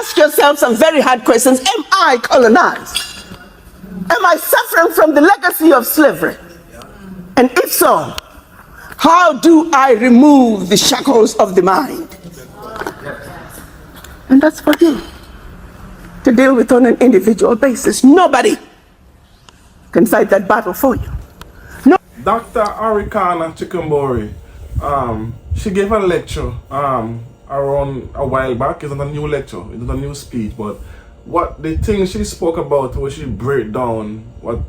ask yourself some very hard questions. Am I colonized? Am I suffering from the legacy of slavery? And if so, how do I remove the shackles of the mind? And that's for you to deal with on an individual basis. Nobody can fight that battle for you. No. Dr. Arikana Chihombori, she gave a lecture around a while back. It's not a new lecture, it's not a new speech, but what the thing she spoke about was she break down what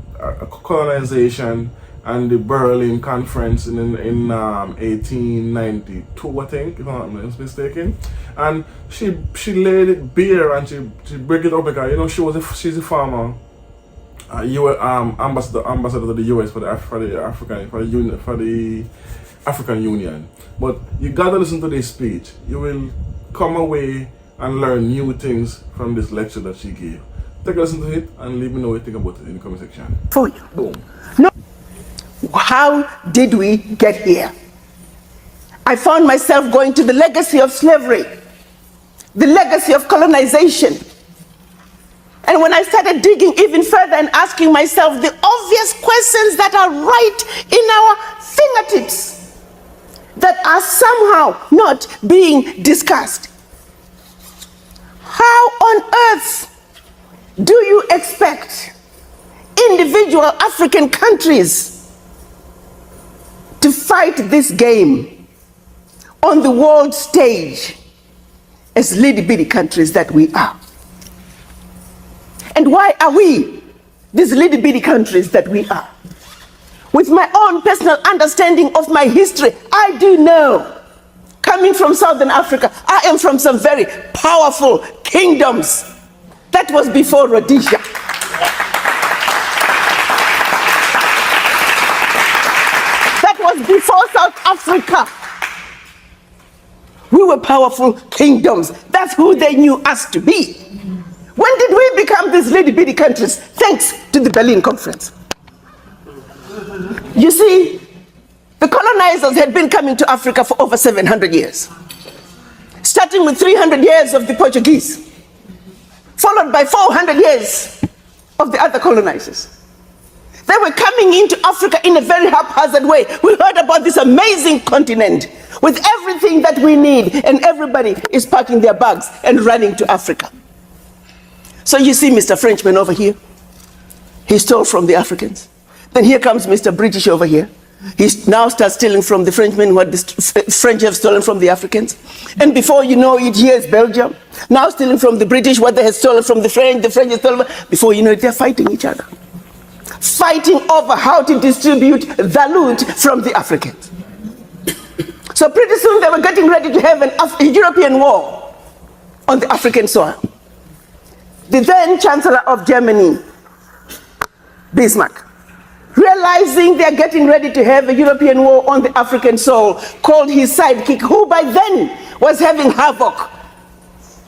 colonization and the Berlin Conference in 1892, I think, if I'm not mistaken. And she laid it bare and she break it up because, you know, she's a former ambassador to the US for the African Union. But you gotta listen to this speech. You will come away and learn new things from this lecture that she gave. Take a listen to it and let me know what you think about it in the comment section. For you. Boom. No. How did we get here? I found myself going to the legacy of slavery, the legacy of colonization. And when I started digging even further and asking myself the obvious questions that are right in our fingertips, that are somehow not being discussed. How on earth do you expect individual African countries to fight this game on the world stage as little-bitty countries that we are? And why are we these little-bitty countries that we are? With my own personal understanding of my history, I do know, coming from Southern Africa, I am from some very powerful kingdoms. That was before Rhodesia. That was before South Africa. We were powerful kingdoms. That's who they knew us to be. When did we become these little-bitty countries? Thanks to the Berlin Conference. You see, the colonizers had been coming to Africa for over 700 years. Starting with 300 years of the Portuguese, followed by 400 years of the other colonizers. They were coming into Africa in a very haphazard way. We heard about this amazing continent with everything that we need, and everybody is packing their bags and running to Africa. So you see Mr. Frenchman over here, he stole from the Africans. Then here comes Mr. British over here. He now starts stealing from the Frenchmen what the French have stolen from the Africans. And before you know it, here is Belgium, now stealing from the British what they have stolen from the French have stolen. Before you know it, they're fighting each other. Fighting over how to distribute the loot from the Africans. So pretty soon they were getting ready to have a European war on the African soil. The then Chancellor of Germany, Bismarck, realizing they're getting ready to have a European war on the African soil, called his sidekick, who by then was having havoc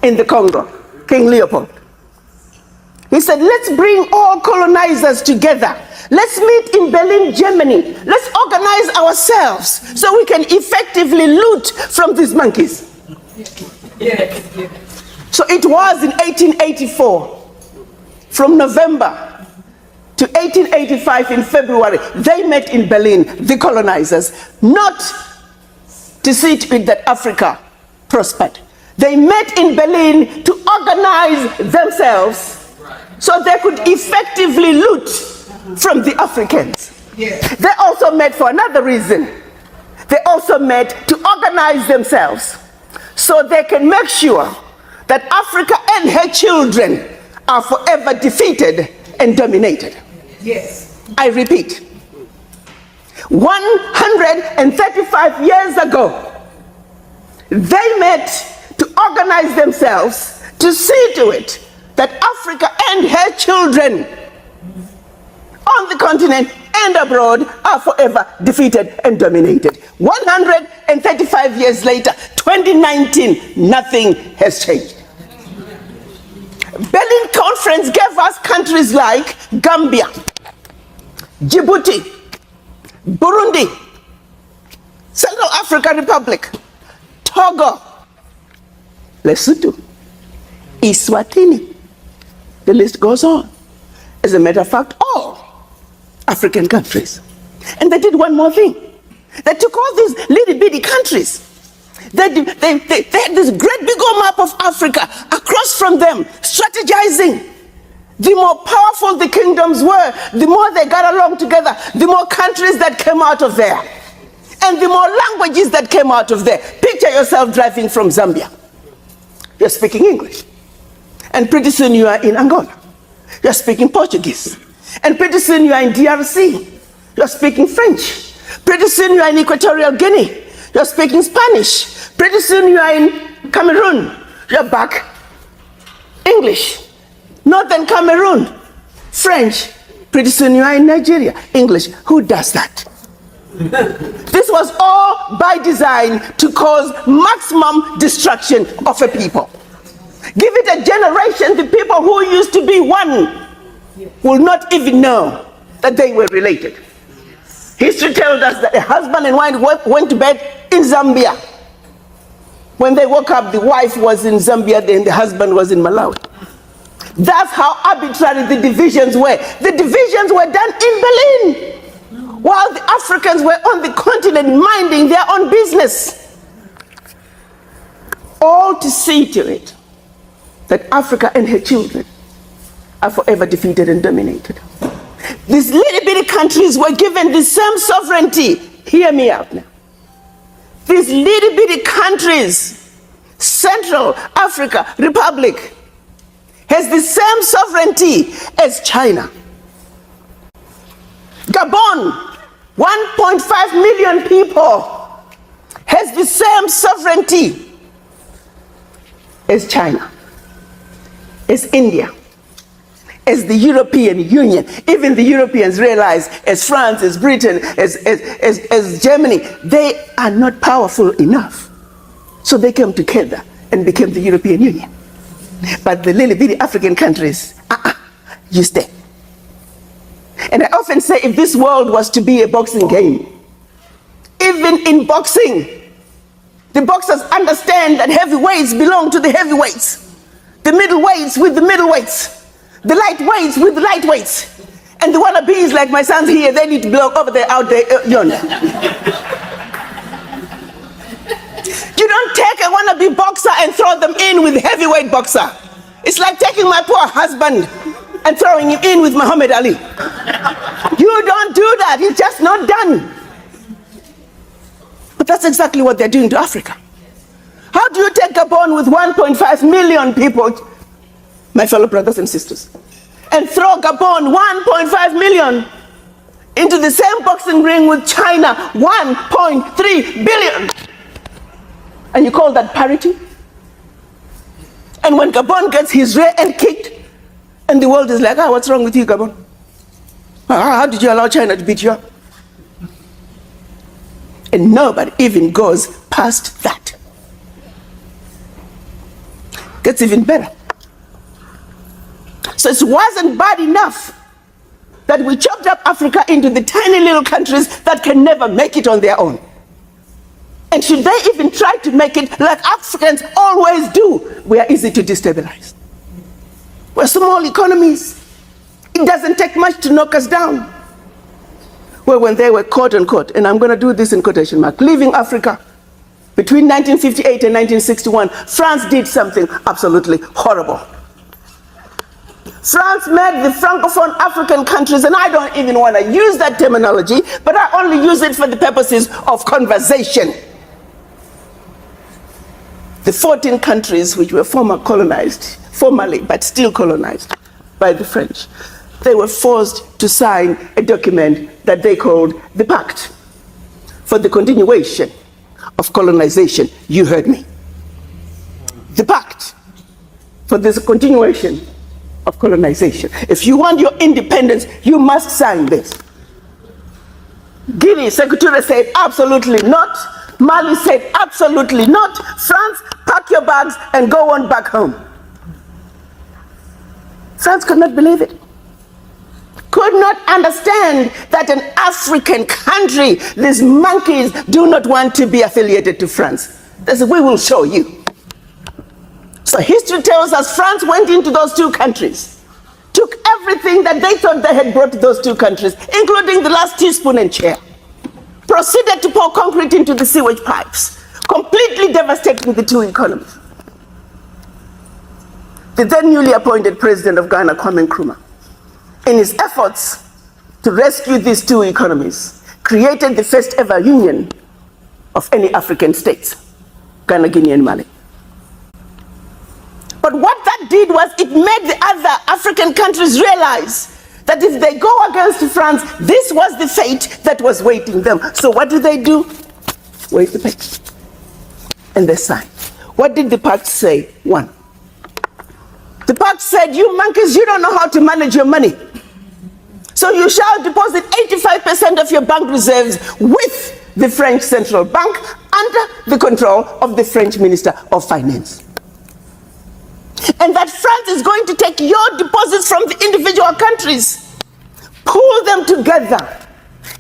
in the Congo, King Leopold. He said, let's bring all colonizers together. Let's meet in Berlin, Germany. Let's organize ourselves so we can effectively loot from these monkeys. So it was in 1884, from November to 1885 in February, they met in Berlin, the colonizers, not to see to it that Africa prospered. They met in Berlin to organize themselves so they could effectively loot from the Africans. They also met for another reason. They also met to organize themselves so they can make sure that Africa and her children are forever defeated and dominated. Yes. I repeat, 135 years ago, they met to organize themselves to see to it that Africa and her children on the continent and abroad are forever defeated and dominated. 135 years later, 2019, nothing has changed. Berlin Conference gave us countries like Gambia, Djibouti, Burundi, Central African Republic, Togo, Lesotho, Eswatini. The list goes on. As a matter of fact, all African countries. And they did one more thing. They took all these little bitty countries. They had this great big old map of Africa across from them, strategizing. The more powerful the kingdoms were, the more they got along together, the more countries that came out of there, and the more languages that came out of there. Picture yourself driving from Zambia. You're speaking English. And pretty soon you are in Angola. You're speaking Portuguese. And pretty soon you are in DRC. You're speaking French. Pretty soon you are in Equatorial Guinea. You're speaking Spanish. Pretty soon you are in Cameroon. You're back English. Northern Cameroon, French. Pretty soon you are in Nigeria, English. Who does that? This was all by design to cause maximum destruction of a people. Give it a generation, the people who used to be one will not even know that they were related. History tells us that a husband and wife went to bed in Zambia. When they woke up, the wife was in Zambia, then the husband was in Malawi. That's how arbitrary the divisions were. The divisions were done in Berlin, while the Africans were on the continent minding their own business. All to see to it that Africa and her children are forever defeated and dominated. These little bitty countries were given the same sovereignty. Hear me out now. These little bitty countries, Central Africa Republic, has the same sovereignty as China. Gabon, 1.5 million people, has the same sovereignty as China, as India, as the European Union. Even the Europeans realize, as France, as Britain, as Germany, they are not powerful enough. So they came together and became the European Union. But the little bitty African countries, you stay. And I often say, if this world was to be a boxing game, even in boxing, the boxers understand that heavyweights belong to the heavyweights, the middleweights with the middleweights, the lightweights with the lightweights, and the wannabes like my sons here, they need to belong over there, out there, yonder. You don't take a wannabe boxer and throw them in with heavyweight boxer. It's like taking my poor husband and throwing him in with Muhammad Ali. You don't do that. It's just not done. But that's exactly what they're doing to Africa. How do you take Gabon with 1.5 million people, my fellow brothers and sisters, and throw Gabon 1.5 million into the same boxing ring with China, 1.3 billion? And you call that parity? And when Gabon gets his rear end kicked, and the world is like, what's wrong with you, Gabon? How did you allow China to beat you up? And nobody even goes past that. Gets even better. So it wasn't bad enough that we chopped up Africa into the tiny little countries that can never make it on their own. And should they even try to make it like Africans always do, we are easy to destabilize. We're small economies. It doesn't take much to knock us down. Well, when they were quote unquote, and I'm going to do this in quotation mark, leaving Africa between 1958 and 1961, France did something absolutely horrible. France made the Francophone African countries, and I don't even want to use that terminology, but I only use it for the purposes of conversation. The 14 countries which were formally, but still colonized by the French, they were forced to sign a document that they called the Pact for the Continuation of Colonization. You heard me. The Pact for this continuation of colonization. If you want your independence, you must sign this. Guinea, Secretary said absolutely not. Mali said absolutely not. France, pack your bags and go on back home. France could not believe it. Could not understand that an African country, these monkeys, do not want to be affiliated to France. They said, we will show you. So So history tells us France went into those two countries, took everything that they thought they had brought to those two countries, including the last teaspoon and chair, proceeded to pour concrete into the sewage pipes, completely devastating the two economies. The then newly appointed president of Ghana, Kwame Nkrumah, in his efforts to rescue these two economies, created the first ever union of any African states, Ghana, Guinea, and Mali. But what that did was it made the other African countries realize that if they go against France, this was the fate that was waiting them. So what do? Wait the pact. And they signed. What did the pact say? One, the pact said, you monkeys, you don't know how to manage your money. So you shall deposit 85% of your bank reserves with the French Central Bank under the control of the French Minister of Finance. And that France is going to take your deposits from the individual countries, pool them together,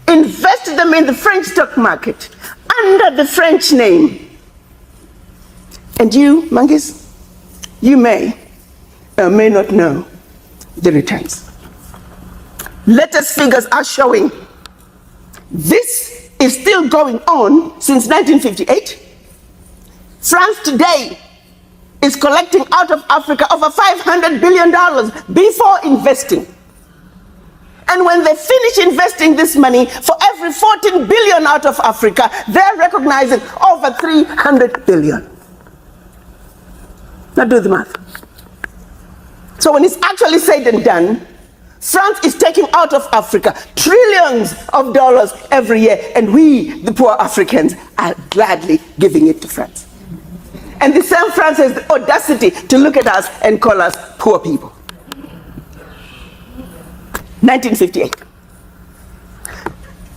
invest them in the French stock market under the French name. And you, monkeys, you may or may not know the returns. Latest figures are showing this is still going on since 1958. France today is collecting out of Africa over $500 billion before investing. And when they finish investing this money, for every 14 billion out of Africa, they're recognizing over 300 billion. Now do the math. So when it's actually said and done, France is taking out of Africa trillions of dollars every year, and we, the poor Africans, are gladly giving it to France. And the same France has the audacity to look at us and call us poor people. 1958.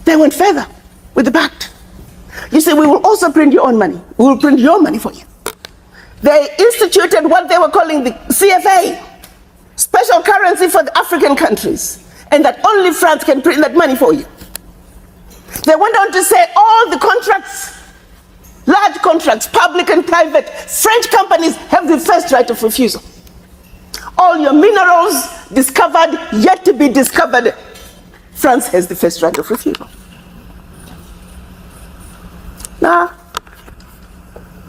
They went further with the pact. You say, we will also print your own money. We will print your money for you. They instituted what they were calling the CFA, special currency for the African countries, and that only France can print that money for you. They went on to say all the contracts, large contracts, public and private, French companies have the first right of refusal. All your minerals discovered, yet to be discovered, France has the first right of refusal. Now,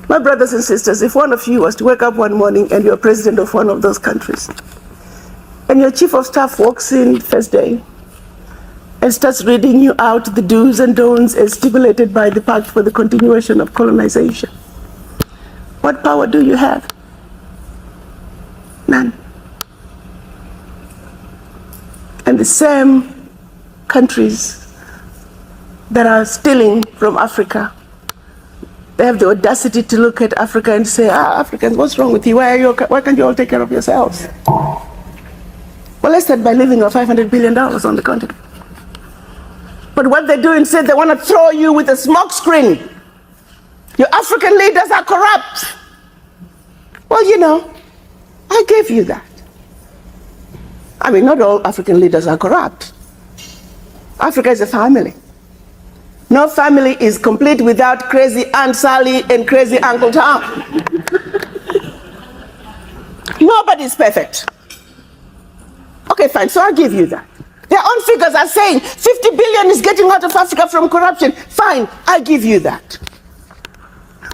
my brothers and sisters, if one of you was to wake up one morning and you're president of one of those countries, and your chief of staff walks in first day and starts reading you out the do's and don'ts as stipulated by the Pact for the Continuation of Colonization, what power do you have? None. And the same countries that are stealing from Africa, they have the audacity to look at Africa and say, Africans, what's wrong with you? Why can't you all take care of yourselves? Well, let's start by leaving our $500 billion on the continent. But what they do instead, they want to throw you with a smoke screen. Your African leaders are corrupt. Well, you know, I gave you that. I mean, not all African leaders are corrupt. Africa is a family. No family is complete without crazy Aunt Sally and crazy Uncle Tom. Nobody's perfect. Okay, fine, so I'll give you that. Their own figures are saying 50 billion is getting out of Africa from corruption. Fine, I'll give you that.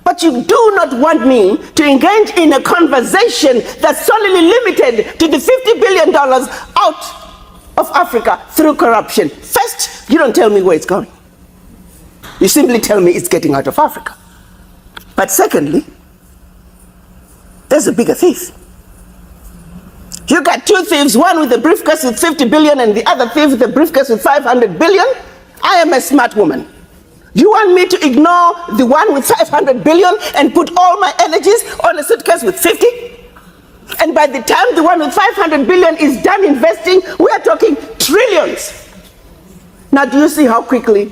But you do not want me to engage in a conversation that's solely limited to the $50 billion out of Africa through corruption. First, you don't tell me where it's going. You simply tell me it's getting out of Africa. But secondly, there's a bigger thief. You got two thieves, one with a briefcase with 50 billion and the other thief with a briefcase with 500 billion. I am a smart woman. You want me to ignore the one with 500 billion and put all my energies on a suitcase with 50? And by the time the one with 500 billion is done investing, we are talking trillions. Now, do you see how quickly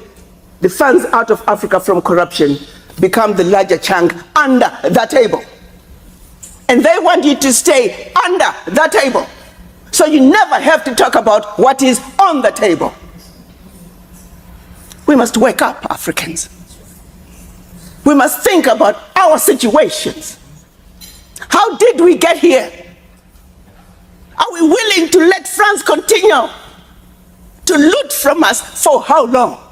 the funds out of Africa from corruption become the larger chunk under the table? And they want you to stay under the table. So you never have to talk about what is on the table. We must wake up, Africans. We must think about our situations. How did we get here? Are we willing to let France continue to loot from us for how long?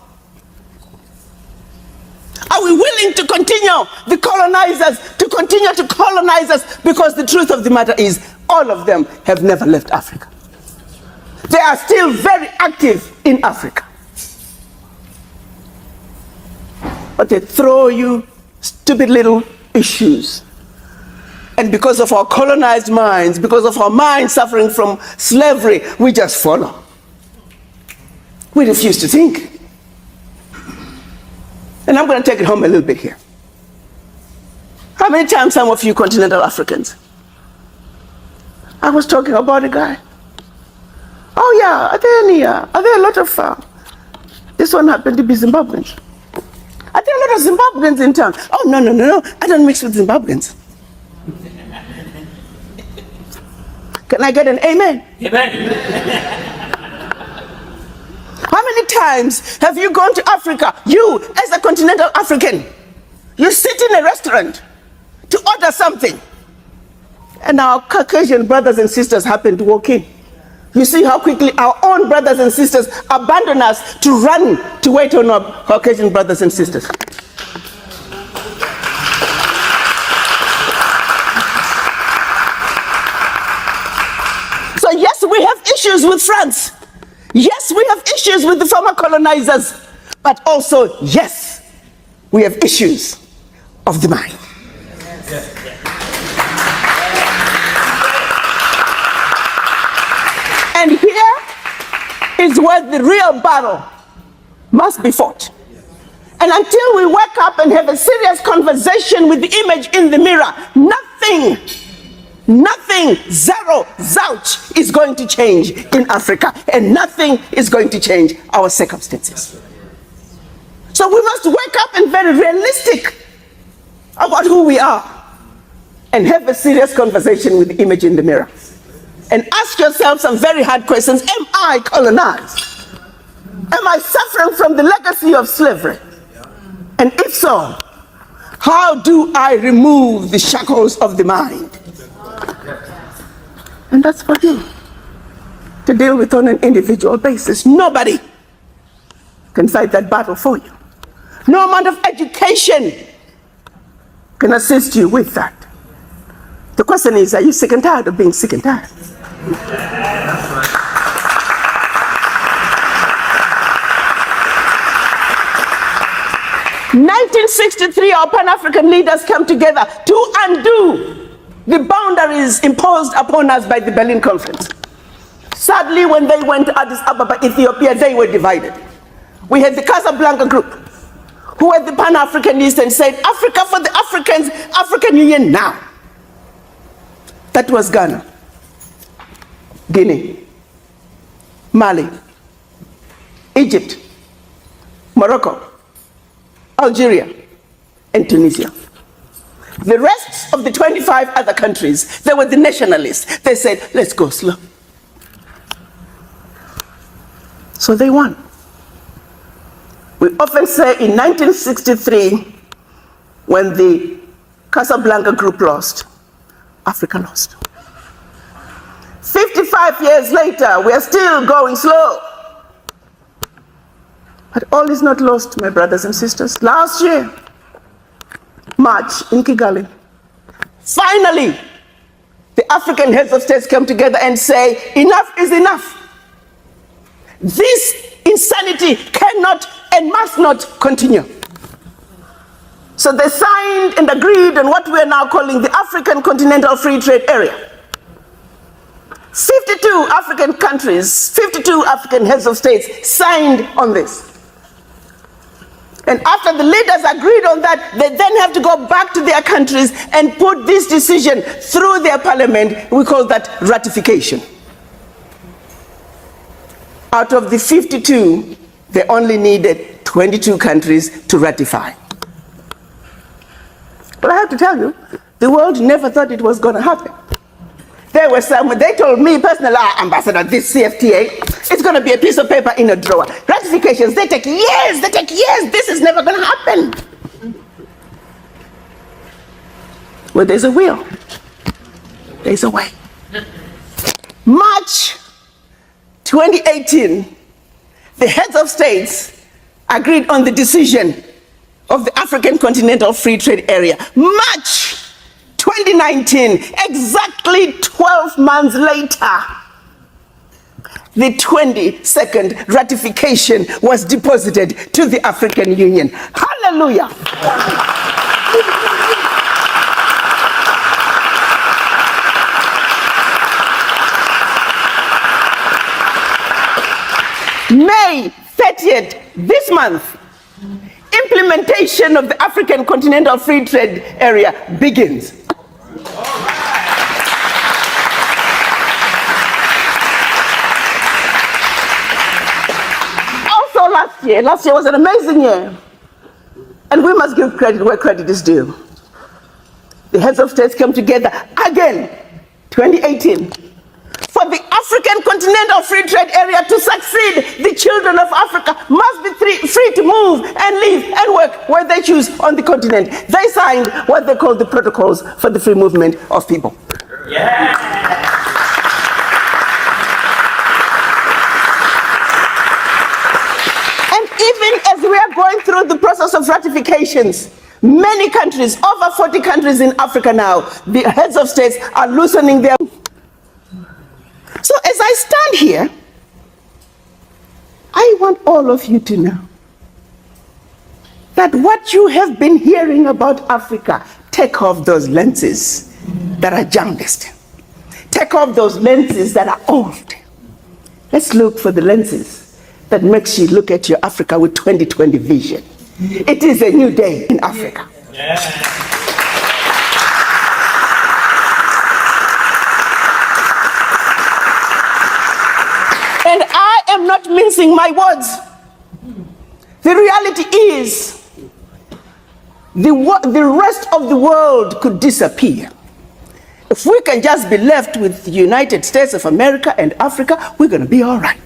Are we willing to continue, the colonizers, to continue to colonize us? Because the truth of the matter is, all of them have never left Africa. They are still very active in Africa. But they throw you stupid little issues. And because of our colonized minds, because of our minds suffering from slavery, we just follow. We refuse to think. And I'm going to take it home a little bit here. How many times some of you continental Africans? I was talking about a guy. Oh yeah, are there a lot of, this one happened to be Zimbabweans. Are there a lot of Zimbabweans in town? Oh no, I don't mix with Zimbabweans. Can I get an amen? Amen. How many times have you gone to Africa, you as a continental African, you sit in a restaurant to order something, and our Caucasian brothers and sisters happen to walk in. You see how quickly our own brothers and sisters abandon us to run to wait on our Caucasian brothers and sisters. So yes, we have issues with France. Yes, we have issues with the former colonizers. But also, yes, we have issues of the mind. And here is where the real battle must be fought. And until we wake up and have a serious conversation with the image in the mirror, nothing, zero, zouch, is going to change in Africa, and nothing is going to change our circumstances. So we must wake up and be very realistic about who we are and have a serious conversation with the image in the mirror. And ask yourself some very hard questions. Am I colonized? Am I suffering from the legacy of slavery? And if so, how do I remove the shackles of the mind? And that's for you to deal with on an individual basis. Nobody can fight that battle for you. No amount of education can assist you with that. The question is, are you sick and tired of being sick and tired? 1963, our Pan-African leaders came together to undo the boundaries imposed upon us by the Berlin Conference. Sadly, when they went to Addis Ababa, Ethiopia, they were divided. We had the Casablanca group, who were the Pan-Africanists and said, Africa for the Africans, African Union now. That was Ghana, Guinea, Mali, Egypt, Morocco, Algeria, and Tunisia. The rest of the 25 other countries, they were the nationalists. They said, let's go slow. So they won. We often say in 1963, when the Casablanca group lost, Africa lost. 55 years later, we are still going slow. But all is not lost, my brothers and sisters. Last year, March in Kigali, finally, the African heads of states come together and say, enough is enough. This insanity cannot and must not continue. So they signed and agreed on what we are now calling the African Continental Free Trade Area. 52 African countries, 52 African heads of states signed on this. And after the leaders agreed on that, they then have to go back to their countries and put this decision through their parliament. We call that ratification. Out of the 52, they only needed 22 countries to ratify. But I have to tell you, the world never thought it was going to happen. There were some, they told me personally, Ambassador, this CFTA, it's going to be a piece of paper in a drawer. Ratifications, they take years, this is never going to happen. Well, there's a will, There's a way. March 2018, the heads of states agreed on the decision of the African Continental Free Trade Area. March 2019, exactly 12 months later, the 22nd ratification was deposited to the African Union. Hallelujah. May 30th, this month, implementation of the African Continental Free Trade Area begins. Also last year was an amazing year, and we must give credit where credit is due. The heads of states came together again, 2018, for the African Continental Free Trade Area to succeed. The children of Africa must be free to move and live and work where they choose on the continent. They signed what they call the Protocols for the Free Movement of People. Yeah. And even as we are going through the process of ratifications, many countries, over 40 countries in Africa now, the heads of states are loosening their. So as I stand here, I want all of you to know that what you have been hearing about Africa, take off those lenses that are jaundiced. Take off those lenses that are old. Let's look for the lenses that makes you look at your Africa with 2020 vision. It is a new day in Africa. Yeah. And I am not mincing my words. The reality is, the rest of the world could disappear. If we can just be left with the United States of America and Africa, we're going to be all right.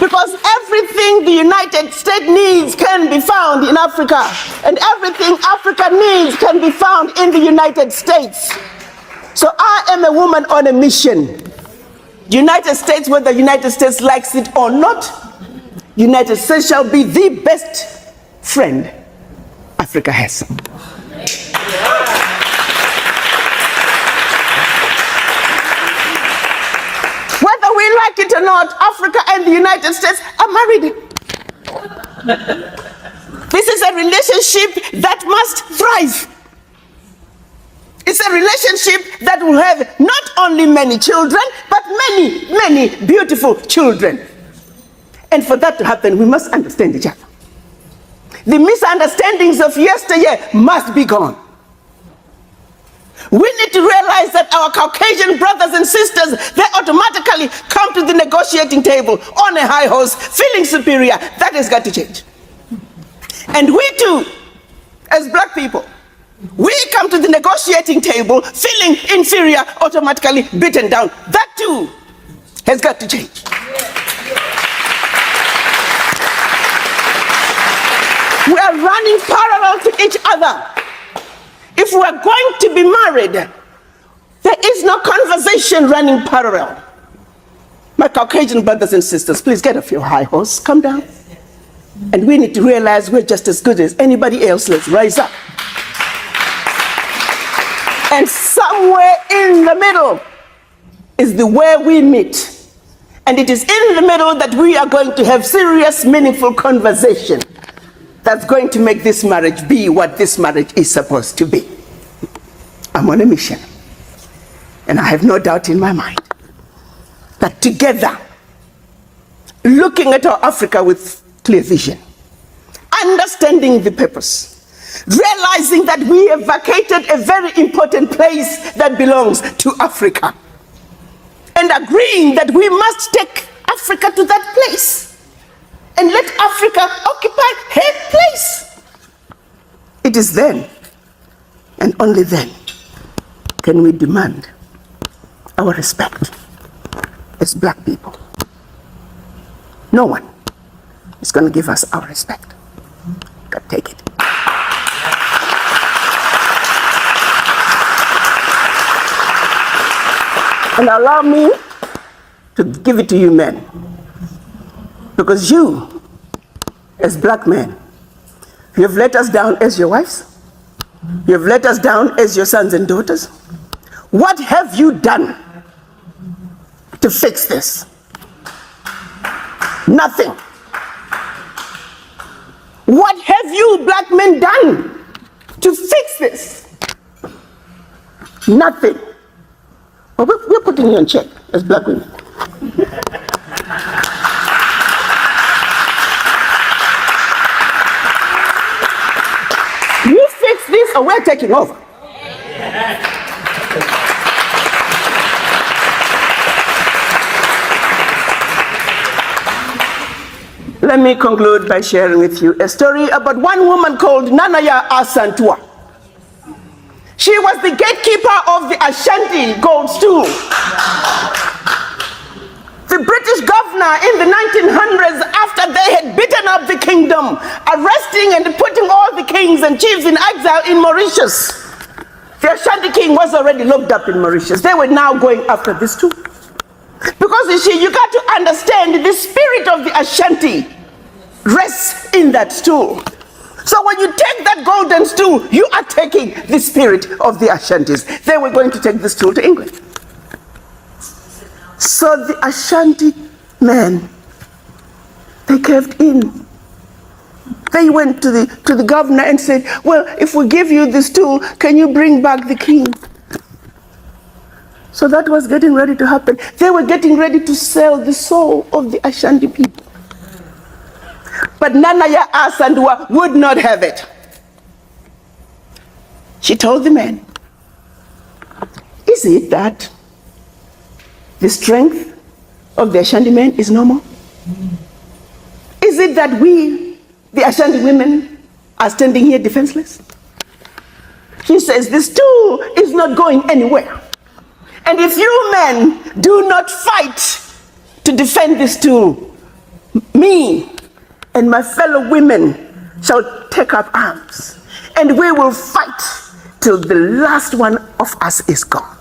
Because everything the United States needs can be found in Africa, and everything Africa needs can be found in the United States. So I am a woman on a mission. United States, whether the United States likes it or not, United States shall be the best friend Africa has. Whether we like it or not, Africa and the United States are married. This is a relationship that must thrive. It's a relationship that will have not only many children, but many, many beautiful children. And for that to happen, we must understand each other. The misunderstandings of yesteryear must be gone. We need to realize that our Caucasian brothers and sisters, they automatically come to the negotiating table on a high horse, feeling superior. That has got to change. And we too, as black people, we come to the negotiating table feeling inferior, automatically beaten down. That too has got to change. We are running parallel to each other. If we are going to be married, there is no conversation running parallel. My Caucasian brothers and sisters, please get off your high horse, come down. And we need to realize we're just as good as anybody else. Let's rise up. And somewhere in the middle is the way we meet. And it is in the middle that we are going to have serious, meaningful conversation that's going to make this marriage be what this marriage is supposed to be. I'm on a mission. And I have no doubt in my mind that together, looking at our Africa with clear vision, understanding the purpose, realizing that we have vacated a very important place that belongs to Africa, and agreeing that we must take Africa to that place and let Africa occupy her place. It is then, and only then, can we demand our respect as black people. No one is going to give us our respect. God, take it. And allow me to give it to you men. Because you, as black men, you have let us down as your wives. You have let us down as your sons and daughters. What have you done to fix this? Nothing. What have you black men done to fix this? Nothing. Well, we're putting you on check as black women. You fix this or we're taking over. Let me conclude by sharing with you a story about one woman called Nanaya Asantua. She was the gatekeeper of the Ashanti gold stool. The British governor in the 1900s, after they had beaten up the kingdom, arresting and putting all the kings and chiefs in exile in Mauritius. The Ashanti king was already locked up in Mauritius. They were now going after this too. Because you see, you got to understand the spirit of the Ashanti rests in that stool. So when you take that golden stool, you are taking the spirit of the Ashantis. They were going to take the stool to England. So the Ashanti men, they caved in. They went to the governor and said, well, if we give you this stool, can you bring back the king? So that was getting ready to happen. They were getting ready to sell the soul of the Ashanti people. But Nanaya Asandua would not have it. She told the men, is it that the strength of the Ashanti men is normal? Is it that we, the Ashanti women, are standing here defenseless? She says, the stool is not going anywhere. And if you men do not fight to defend this stool, me and my fellow women shall take up arms, and we will fight till the last one of us is gone.